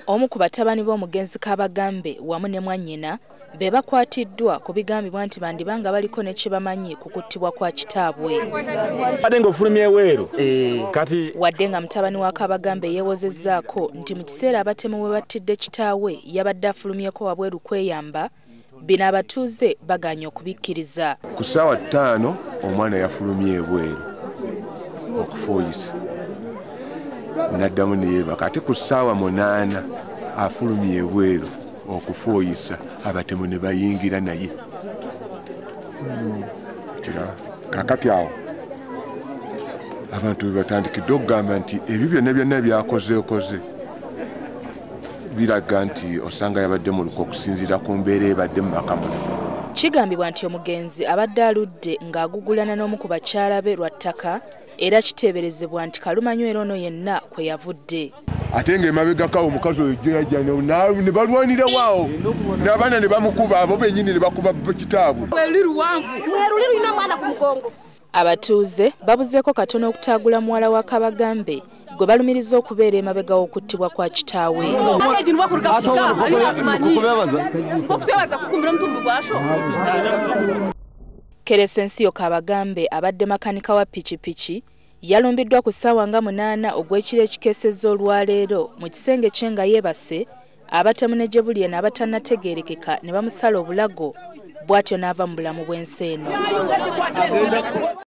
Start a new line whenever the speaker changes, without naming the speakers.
Omu ku batabani b'omugenzi Kabagambe wamu ne mwannyina be bakwatiddwa ku bigambibwa nti bandibanga baliko ne kye bamanyi ku kuttibwa kwa kitaabwe. Wadde nga mutabani wa Kabagambe yeewozezzaako nti mu kiseera abatemu bwe battidde kitaawe yabadde afulumyeko wabweru kweyamba, bino abatuuze bagaanye okubikkiriza.
Ku ssaawa 5 omwana yafulumye ebweru okufuuyisa. N'addamu ne yeebaka. Ate ku ssaawa 8 afulumye ebweru okufuuyisa, abatemu ne bayingira naye. Kaakati awo abantu be batandikidde okugamba nti ebyo byonna byakoze biraga nti osanga yabadde mu luko okusinziira ku mbeera ebadde mu maka muno.
Kigambibwa nti omugenzi abadde aludde ng'agugulana n'omu ku bakyala be lwa ttaka, era kiteeberezebwa nti kalumanywera ono yenna kwe yavudde.
Ate ng'emabegako omukazi oyo gye yajja ne balwanira waawo, n'abaana ne bamukuba, abo bennyini ne bakuba kitaabwe. Abatuuze babuzeeko katono okutaagula muwala wa Kabagambe gwe balumiriza okubeera emabega w'okuttibwa kwa kitaawe. Keresencio Kabagambe abadde makanika wa pikipiki yalumbiddwa ku ssaawa nga 8 ogw'ekiro ekikeesezza olwaleero mu kisenge kye nga yeebase, abatemu ne gye buli n'abatanategeerekeka ne bamusala obulago, bw'atyo n'ava mu bulamu bw'ensi eno.